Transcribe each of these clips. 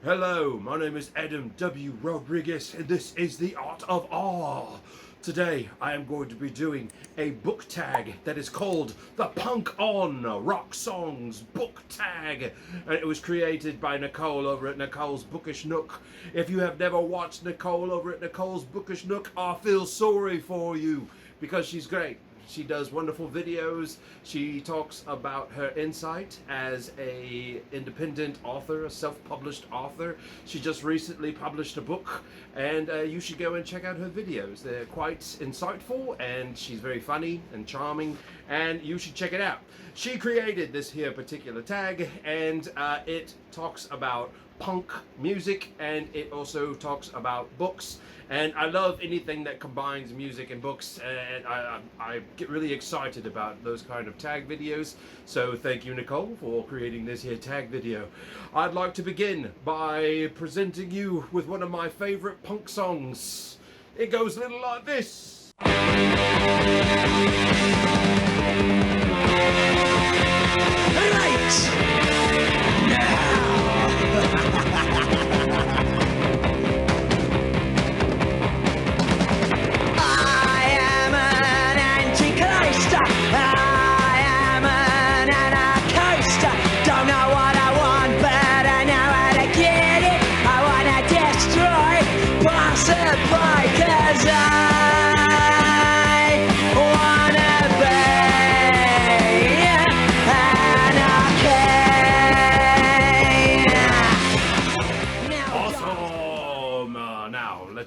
Hello, my name is Adam W. Rodriguez, and this is The Art of Awe. Today, I am going to be doing a book tag that is called the Punk On Rock Songs Book Tag. And it was created by Nicole over at Nicole's Bookish Nook. If you have never watched Nicole over at Nicole's Bookish Nook, I feel sorry for you because she's great. She does wonderful videos. She talks about her insight as a independent author, a self-published author. She just recently published a book, and you should go and check out her videos. They're quite insightful, and she's very funny and charming, and you should check it out. She created this here particular tag, and it talks about punk music, and it also talks about books. And I love anything that combines music and books, and I get really excited about those kind of tag videos. So thank you, Nicole, for creating this here tag video. I'd like to begin by presenting you with one of my favorite punk songs. It goes a little like this.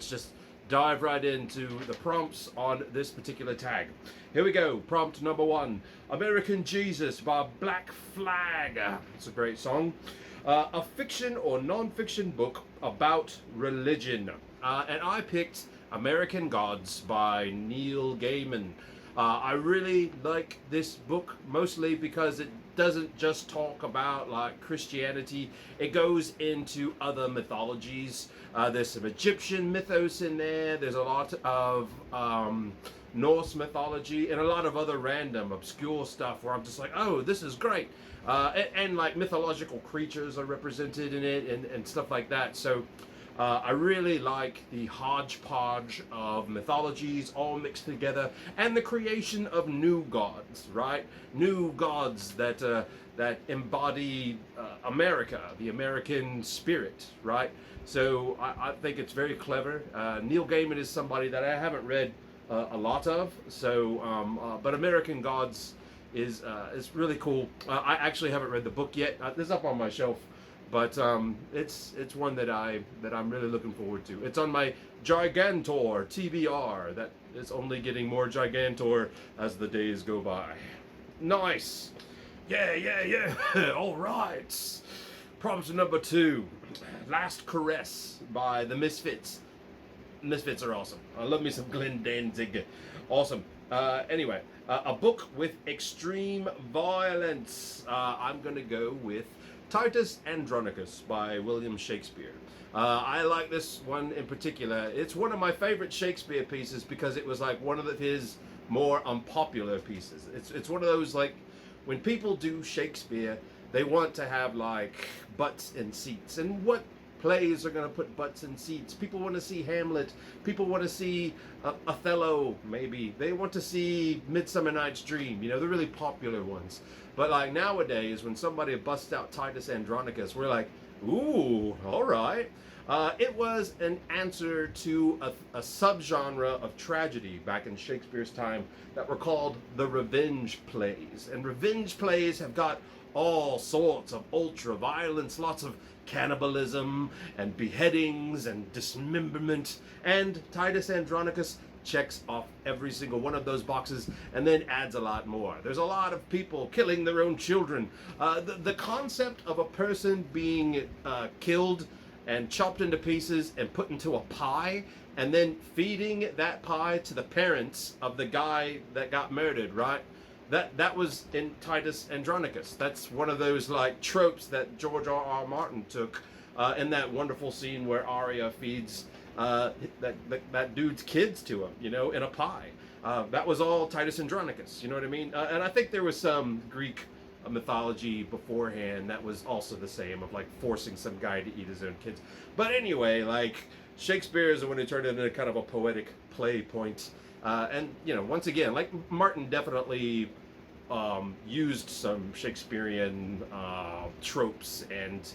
Just dive right into the prompts on this particular tag. Here we go. Prompt number 1, American Jesus by Black Flag. It's a great song. A fiction or non-fiction book about religion. And I picked American Gods by Neil Gaiman. I really like this book mostly because it doesn't just talk about like Christianity. It goes into other mythologies. There's some Egyptian mythos in there. There's a lot of Norse mythology and a lot of other random obscure stuff where I'm just like, oh, this is great. And like mythological creatures are represented in it and stuff like that. So I really like the hodgepodge of mythologies all mixed together and the creation of new gods, right? New gods that that embody America, the American spirit, right? So I think it's very clever. Neil Gaiman is somebody that I haven't read a lot of, so but American Gods is really cool. I actually haven't read the book yet. It's up on my shelf. But it's one that I'm really looking forward to. It's on my Gigantor TBR that is only getting more Gigantor as the days go by. Nice. Yeah. All right. Prompt number 2, Last Caress by the Misfits. Misfits are awesome. I love me some Glenn Danzig. Awesome. Anyway, a book with extreme violence. I'm gonna go with Titus Andronicus by William Shakespeare. I like this one in particular. It's one of my favorite Shakespeare pieces because it was like one of his more unpopular pieces. It's one of those, like, when people do Shakespeare, they want to have like butts in seats. And what plays are going to put butts in seats? People want to see Hamlet. People want to see Othello, maybe. They want to see Midsummer Night's Dream, you know, the really popular ones. But like nowadays, when somebody busts out Titus Andronicus, we're like, ooh, all right. It was an answer to a subgenre of tragedy back in Shakespeare's time that were called the revenge plays. And revenge plays have got all sorts of ultra violence, lots of cannibalism and beheadings and dismemberment. And Titus Andronicus checks off every single one of those boxes and then adds a lot more. There's a lot of people killing their own children. The concept of a person being killed and chopped into pieces and put into a pie and then feeding that pie to the parents of the guy that got murdered, right? That was in Titus Andronicus. That's one of those like tropes that George R.R. Martin took in that wonderful scene where Arya feeds that dude's kids to him, you know, in a pie. That was all Titus Andronicus, you know what I mean? And I think there was some Greek a mythology beforehand that was also the same, of like forcing some guy to eat his own kids. But anyway, like Shakespeare is when it turned into kind of a poetic play point. And you know, once again, like Martin definitely used some Shakespearean tropes and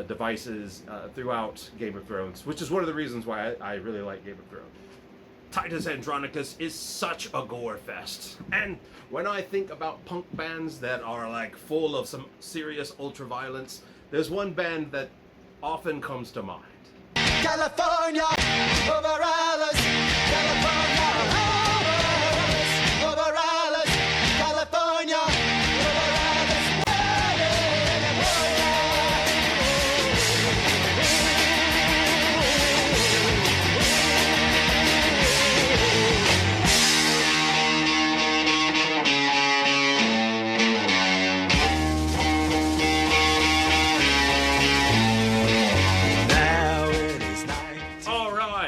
devices throughout Game of Thrones, which is one of the reasons why I really like Game of Thrones. Titus Andronicus is such a gore fest. And when I think about punk bands that are like full of some serious ultra violence, there's one band that often comes to mind. California, over Alice, California, over Alice, California, over Alice,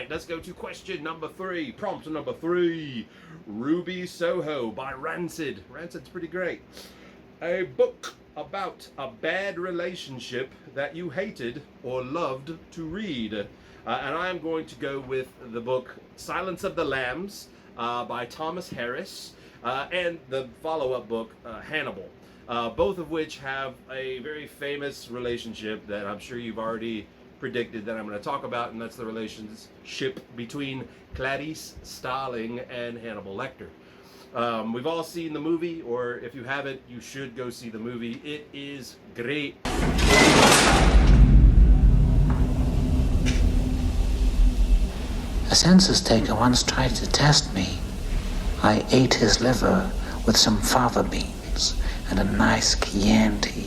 Let's go to question number 3, prompt number 3. Ruby Soho by Rancid. Rancid's pretty great. A book about a bad relationship that you hated or loved to read. And I'm going to go with the book Silence of the Lambs by Thomas Harris, and the follow-up book Hannibal, both of which have a very famous relationship that I'm sure you've already predicted that I'm going to talk about, and that's the relationship between Clarice Starling and Hannibal Lecter. We've all seen the movie, or if you haven't, you should go see the movie. It is great. A census taker once tried to test me. I ate his liver with some fava beans and a nice Chianti.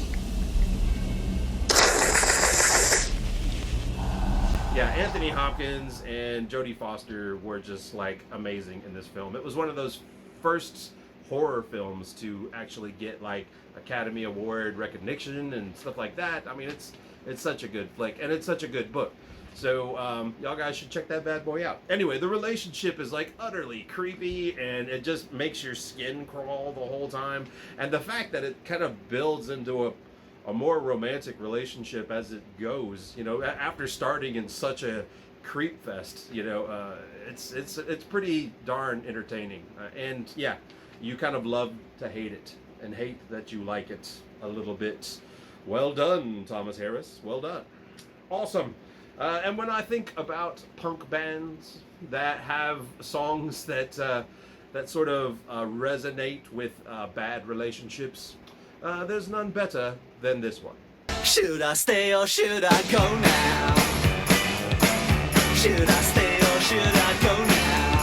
Yeah, Anthony Hopkins and Jodie Foster were just like amazing in this film. It was one of those first horror films to actually get like Academy Award recognition and stuff like that. I mean, it's such a good flick, and it's such a good book. So y'all guys should check that bad boy out. Anyway, the relationship is like utterly creepy, and it just makes your skin crawl the whole time. And the fact that it kind of builds into a more romantic relationship as it goes, you know, after starting in such a creep fest, you know, it's pretty darn entertaining. And yeah, you kind of love to hate it and hate that you like it a little bit. Well done, Thomas Harris. Well done. Awesome. And when I think about punk bands that have songs that sort of resonate with bad relationships, there's none better than this one. Should I stay or should I go now? Should I stay or should I go now?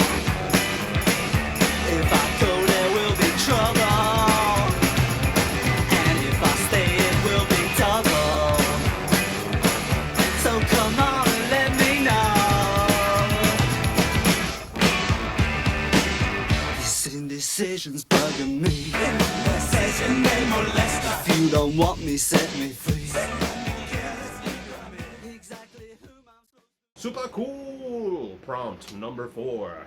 If I go there will be trouble, and if I stay it will be double. So come on and let me know. This indecision's bugging me. Indecision may molest. If you don't want me, set me free. Super cool! Prompt number 4.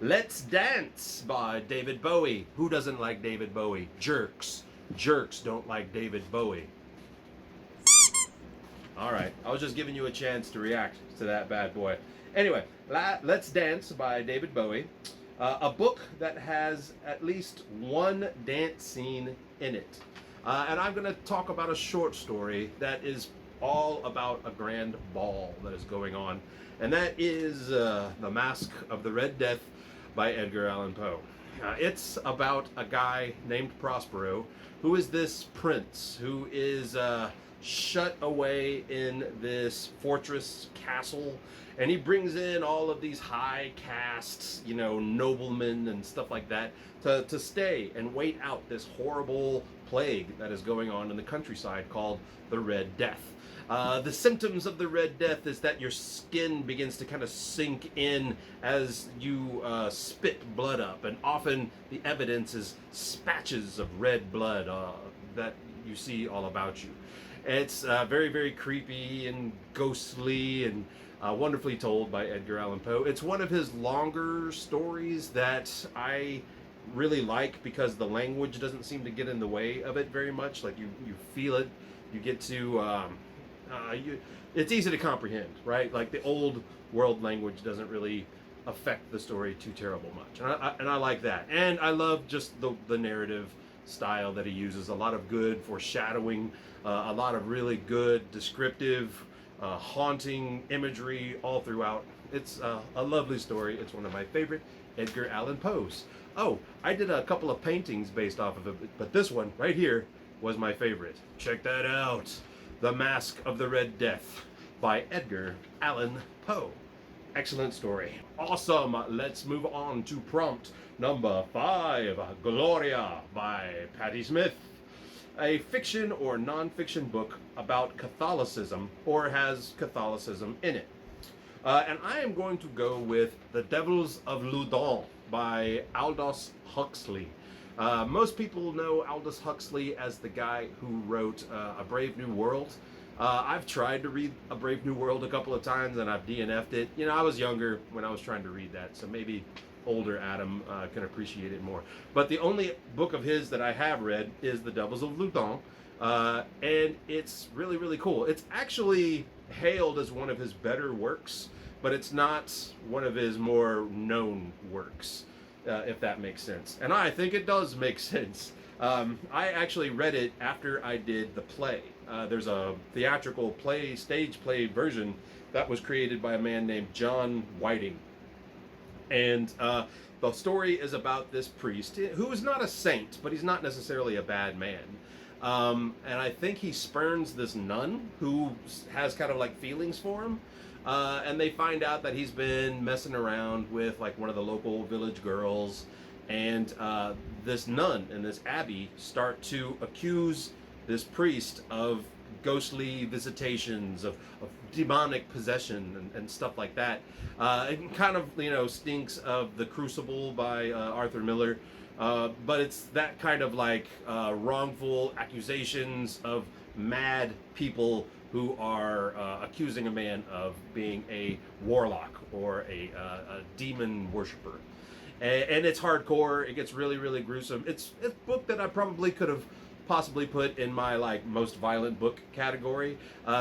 Let's Dance by David Bowie. Who doesn't like David Bowie? Jerks. Jerks don't like David Bowie. Alright, I was just giving you a chance to react to that bad boy. Anyway, Let's Dance by David Bowie. A book that has at least one dance scene in it. And I'm going to talk about a short story that is all about a grand ball that is going on. And that is The Mask of the Red Death by Edgar Allan Poe. It's about a guy named Prospero, who is this prince who is shut away in this fortress castle, and he brings in all of these high castes, you know, noblemen and stuff like that to stay and wait out this horrible plague that is going on in the countryside called the Red Death. The symptoms of the Red Death is that your skin begins to kind of sink in as you spit blood up, and often the evidence is spatches of red blood that you see all about you. It's very, very creepy and ghostly and wonderfully told by Edgar Allan Poe. It's one of his longer stories that I really like because the language doesn't seem to get in the way of it very much. Like you feel it, you get to it's easy to comprehend, right? Like the old world language doesn't really affect the story too terrible much, and I like that. And I love just the narrative style that he uses. A lot of good foreshadowing, a lot of really good descriptive, haunting imagery all throughout. It's a lovely story. It's one of my favorite Edgar Allan Poe's. Oh, I did a couple of paintings based off of it, but this one right here was my favorite. Check that out. The Mask of the Red Death by Edgar Allan Poe. Excellent story. Awesome. Let's move on to prompt number 5, Gloria by Patti Smith. A fiction or non-fiction book about Catholicism, or has Catholicism in it. And I am going to go with The Devils of Loudun by Aldous Huxley. Most people know Aldous Huxley as the guy who wrote A Brave New World. I've tried to read A Brave New World a couple of times and I've DNF'd it. You know, I was younger when I was trying to read that, so maybe older Adam can appreciate it more. But the only book of his that I have read is The Devils of Loudun, and it's really, really cool. It's actually hailed as one of his better works, but it's not one of his more known works, if that makes sense. And I think it does make sense. I actually read it after I did the play. There's a theatrical play, stage play version that was created by a man named John Whiting. And the story is about this priest who is not a saint, but he's not necessarily a bad man. And I think he spurns this nun who has kind of like feelings for him. And they find out that he's been messing around with like one of the local village girls. And this nun and this abbey start to accuse this priest of ghostly visitations, of demonic possession and stuff like that. It kind of, you know, stinks of The Crucible by Arthur Miller. But it's that kind of like wrongful accusations of mad people who are accusing a man of being a warlock or a demon worshiper. And it's hardcore. It gets really, really gruesome. It's a book that I probably could have possibly put in my like most violent book category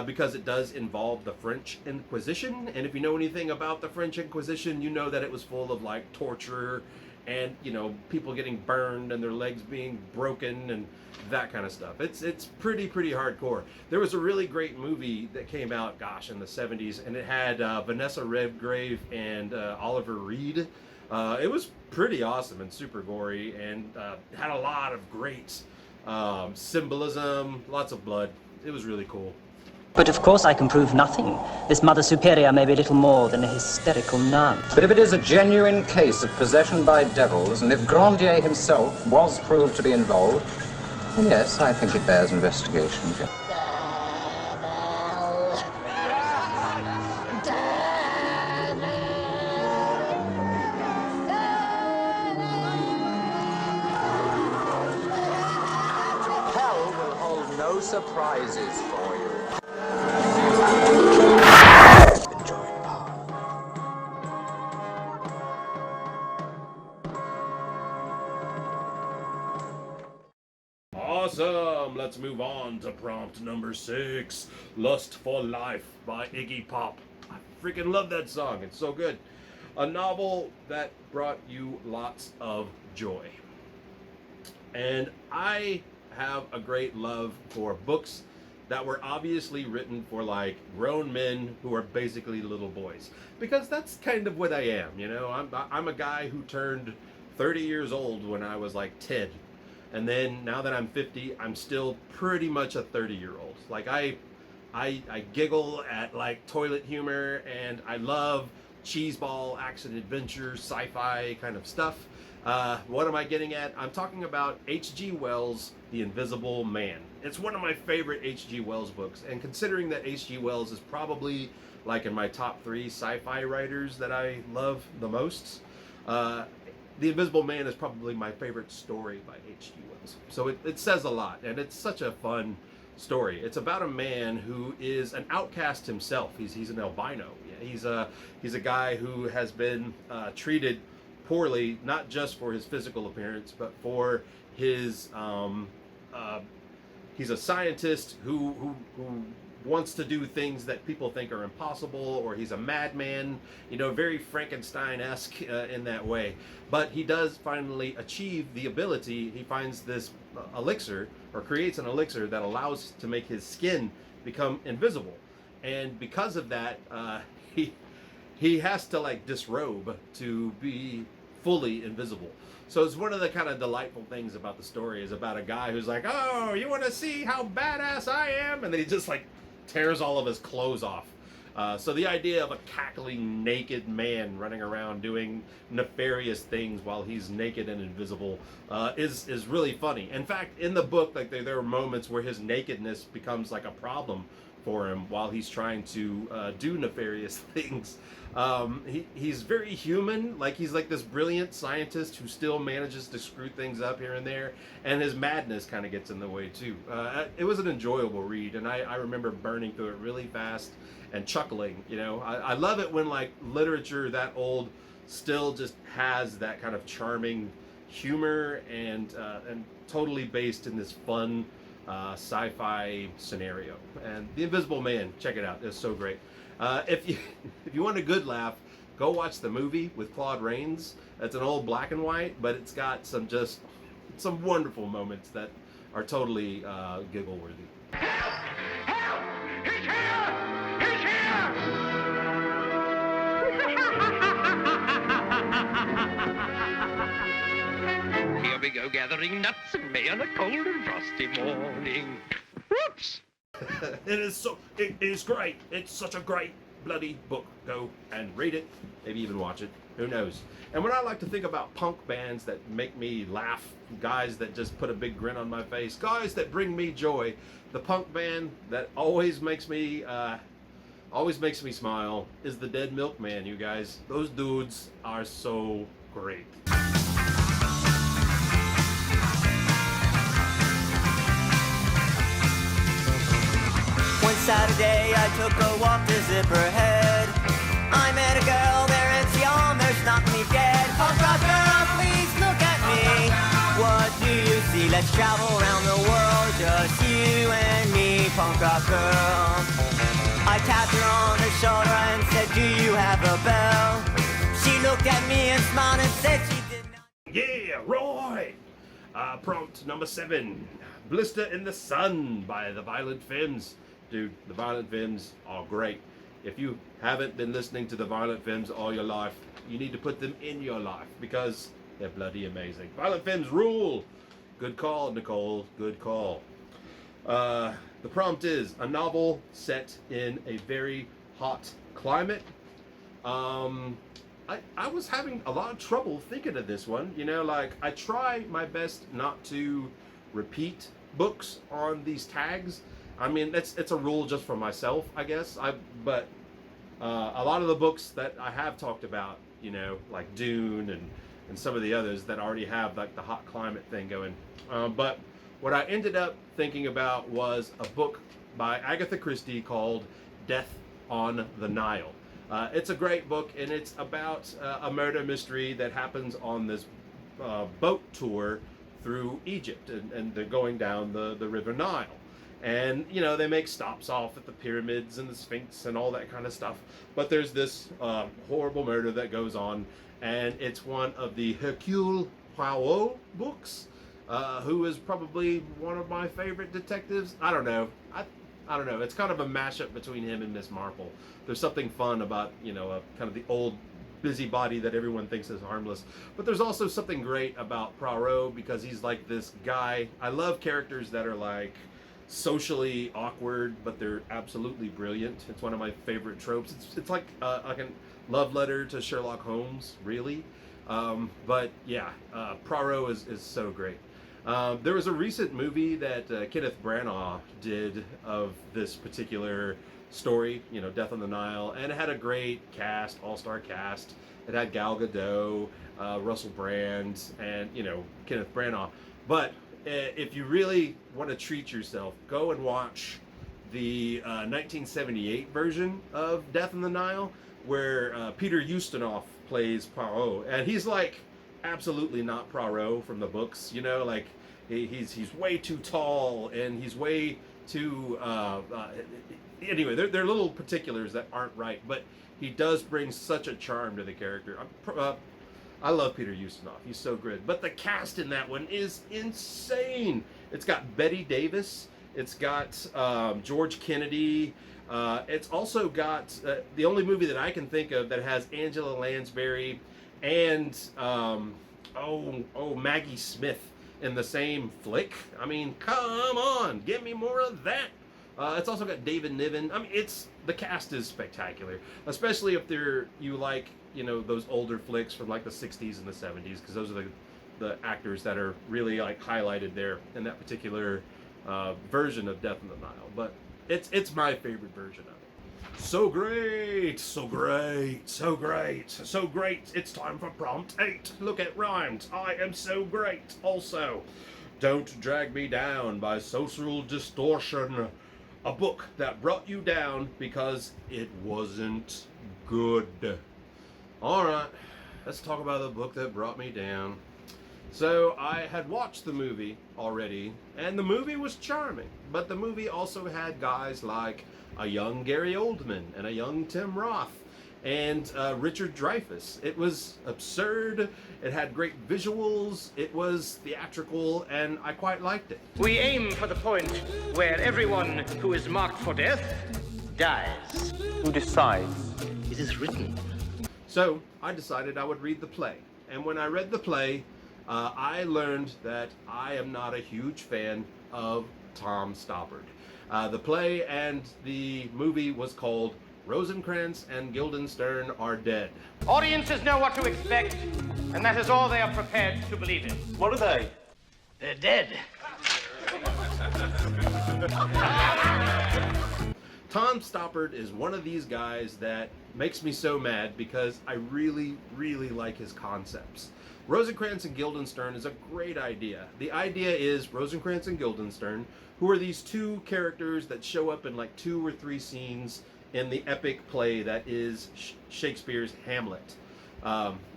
because it does involve the French Inquisition. And if you know anything about the French Inquisition, you know that it was full of like torture and, you know, people getting burned and their legs being broken and that kind of stuff. It's pretty hardcore. There was a really great movie that came out, gosh, in the 70s, and it had Vanessa Redgrave and Oliver Reed. It was pretty awesome and super gory, and had a lot of great symbolism, lots of blood. It was really cool. But of course I can prove nothing. This Mother Superior may be little more than a hysterical nun. But if it is a genuine case of possession by devils, and if Grandier himself was proved to be involved, then yes, I think it bears investigation. Hell will hold no surprises for you. Awesome! Let's move on to prompt number 6, Lust for Life by Iggy Pop. I freaking love that song. It's so good. A novel that brought you lots of joy. And I have a great love for books that were obviously written for like grown men who are basically little boys, because that's kind of what I am, you know. I'm a guy who turned 30 years old when I was like 10, and then now that I'm 50, I'm still pretty much a 30-year-old. Like I giggle at like toilet humor, and I love cheeseball action adventure sci-fi kind of stuff. What am I getting at? I'm talking about H.G. Wells' The Invisible Man. It's one of my favorite H.G. Wells books, and considering that H.G. Wells is probably like in my top 3 sci-fi writers that I love the most, The Invisible Man is probably my favorite story by H.G. Wells. So it says a lot, and it's such a fun story. It's about a man who is an outcast himself. He's an albino. He's a guy who has been treated poorly, not just for his physical appearance, but for his he's a scientist who wants to do things that people think are impossible, or he's a madman, you know, very Frankenstein-esque in that way. But he does finally achieve the ability. He finds this elixir, or creates an elixir that allows to make his skin become invisible. And because of that, he has to like disrobe to be fully invisible. So it's one of the kind of delightful things about the story, is about a guy who's like, oh, you want to see how badass I am? And then he just like tears all of his clothes off. So the idea of a cackling naked man running around doing nefarious things while he's naked and invisible is really funny. In fact, in the book, like there are moments where his nakedness becomes like a problem for him while he's trying to do nefarious things. He's very human, like he's like this brilliant scientist who still manages to screw things up here and there, and his madness kind of gets in the way too. It was an enjoyable read, and I remember burning through it really fast and chuckling. You know, I love it when like literature that old still just has that kind of charming humor and totally based in this fun sci-fi scenario. And The Invisible Man, check it out, it's so great. If you want a good laugh, go watch the movie with Claude Rains. It's an old black and white, but it's got some wonderful moments that are totally giggle worthy. Here we go gathering nuts and may on a cold and frosty morning. Whoops! It is great. It's such a great bloody book. Go and read it, maybe even watch it. Who knows? And when I like to think about punk bands that make me laugh, guys that just put a big grin on my face, guys that bring me joy, the punk band that always makes me smile is the Dead Milkman. You guys, those dudes are so great. One Saturday I took a walk to Zipperhead. I met a girl there and she almost knocked me dead. Punk rock girl, please look at me. What do you see? Let's travel around the world, just you and me, punk rock girl. I tapped her on the shoulder and said, do you have a bell? She looked at me and smiled and said she did not. Yeah, Roy! Prompt number 7, Blister in the Sun by the Violent Femmes. Dude, the Violent Femmes are great. If you haven't been listening to the Violent Femmes all your life, you need to put them in your life because they're bloody amazing. Violent Femmes rule! Good call, Nicole. Good call. The prompt is a novel set in a very hot climate. I was having a lot of trouble thinking of this one. You know, like I try my best not to repeat books on these tags. I mean, it's a rule just for myself, I guess. But a lot of the books that I have talked about, you know, like Dune and some of the others that already have like the hot climate thing going. But what I ended up thinking about was a book by Agatha Christie called Death on the Nile. It's a great book, and it's about a murder mystery that happens on this boat tour through Egypt, and they're going down the River Nile. And, you know, they make stops off at the pyramids and the Sphinx and all that kind of stuff. But there's this horrible murder that goes on, and it's one of the Hercule Poirot books, who is probably one of my favorite detectives. I don't know. I don't know. It's kind of a mashup between him and Miss Marple. There's something fun about, you know, kind of the old busybody that everyone thinks is harmless. But there's also something great about Poirot because he's like this guy. I love characters that are like socially awkward, but they're absolutely brilliant. It's one of my favorite tropes. It's like a love letter to Sherlock Holmes, really. But yeah, Poirot is so great. There was a recent movie that Kenneth Branagh did of this particular story, you know, Death on the Nile, and it had a great cast, all-star cast. It had Gal Gadot, Russell Brand, and, you know, Kenneth Branagh. But if you really want to treat yourself, go and watch the 1978 version of Death on the Nile, where Peter Ustinov plays Poirot, and he's like absolutely not Poirot from the books, you know, like he's way too tall and he's way too anyway, there are little particulars that aren't right, but he does bring such a charm to the character. I love Peter Ustinov. He's so good. But the cast in that one is insane. It's got Bette Davis. It's got George Kennedy. It's also got the only movie that I can think of that has Angela Lansbury and Maggie Smith in the same flick. I mean, come on, give me more of that. It's also got David Niven. I mean, the cast is spectacular, especially if you like, you know, those older flicks from like the 60s and the 70s, because those are the actors that are really like highlighted there in that particular version of Death in the Nile. But it's my favorite version of it. So great, so great, so great, so great. It's time for prompt 8. Look, it rhymed. I am so great. Also, Don't Drag Me Down by Social Distortion. A book that brought you down because it wasn't good. Alright, let's talk about the book that brought me down. So I had watched the movie already, and the movie was charming, but the movie also had guys like a young Gary Oldman and a young Tim Roth and Richard Dreyfuss. It was absurd, it had great visuals, it was theatrical, and I quite liked it. We aim for the point where everyone who is marked for death dies. Who decides? It is written. So I decided I would read the play, and when I read the play, I learned that I am not a huge fan of Tom Stoppard. The play and the movie was called Rosencrantz and Guildenstern Are Dead. Audiences know what to expect, and that is all they are prepared to believe in. What are they? They're dead. Tom Stoppard is one of these guys that makes me so mad because I really, really like his concepts. Rosencrantz and Guildenstern is a great idea. The idea is Rosencrantz and Guildenstern, who are these two characters that show up in like 2 or 3 scenes in the epic play that is Shakespeare's Hamlet.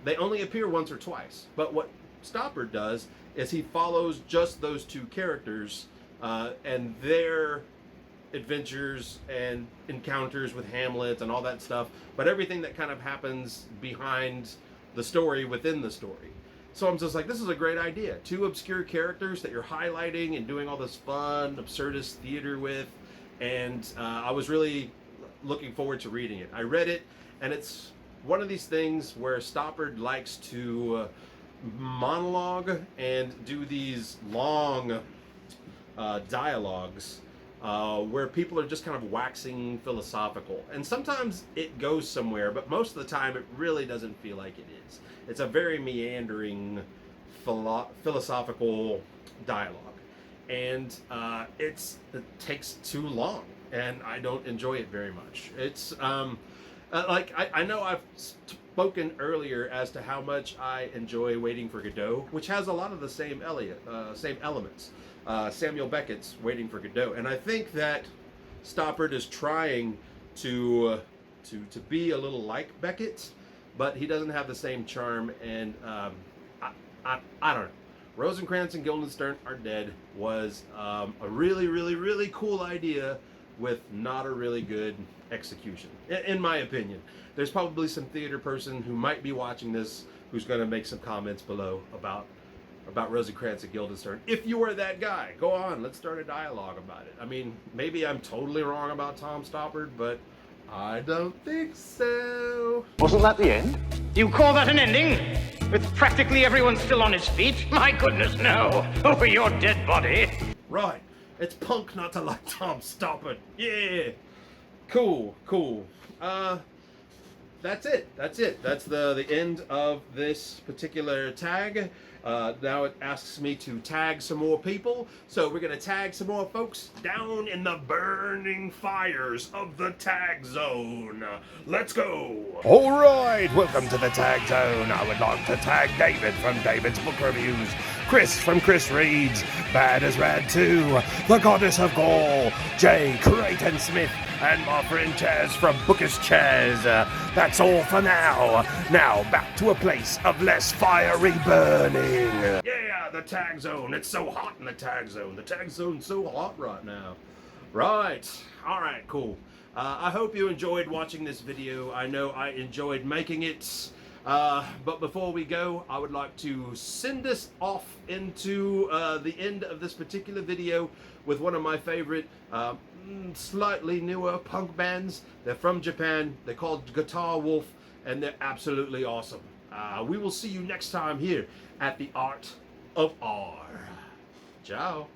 They only appear once or twice, but what Stoppard does is he follows just those 2 characters and their adventures and encounters with Hamlet and all that stuff, but everything that kind of happens behind the story within the story. So I'm just like, this is a great idea. 2 obscure characters that you're highlighting and doing all this fun, absurdist theater with, and I was really looking forward to reading it. I read it, and it's one of these things where Stoppard likes to monologue and do these long dialogues where people are just kind of waxing philosophical. And sometimes it goes somewhere, but most of the time it really doesn't feel like it is. It's a very meandering philosophical dialogue. And it takes too long, and I don't enjoy it very much. It's like I know I've spoken earlier as to how much I enjoy Waiting for Godot, which has a lot of the same elements. Samuel Beckett's Waiting for Godot, and I think that Stoppard is trying to be a little like Beckett, but he doesn't have the same charm. And I don't know. Rosencrantz and Guildenstern Are Dead was a really, really, really cool idea with not a really good execution, in my opinion. There's probably some theater person who might be watching this who's going to make some comments below about Rosencrantz and Guildenstern. If you are that guy, go on, let's start a dialogue about it. I mean, maybe I'm totally wrong about Tom Stoppard, but I don't think so. Wasn't that the end? You call that an ending? With practically everyone still on his feet? My goodness, no. Over your dead body. Right. It's punk not to like Tom Stoppard. Yeah. Cool. That's it. That's the end of this particular tag. Now it asks me to tag some more people, so we're gonna tag some more folks down in the burning fires of the Tag Zone. Let's go! Alright, welcome to the Tag Zone. I would like to tag David from David's Book Reviews, Chris from Chris Reads, Bad as Rad 2, The Goddess of Gaul, Jay Creighton Smith, and my friend Chaz from Booker's Chaz. That's all for now. Now, back to a place of less fiery burning. Yeah, the tag zone. It's so hot in the tag zone. The tag zone's so hot right now. Right. All right, cool. I hope you enjoyed watching this video. I know I enjoyed making it. But before we go, I would like to send us off into the end of this particular video with one of my favorite, slightly newer punk bands. They're from Japan. They're called Guitar Wolf, and they're absolutely awesome. We will see you next time here at the Art of R. Ciao.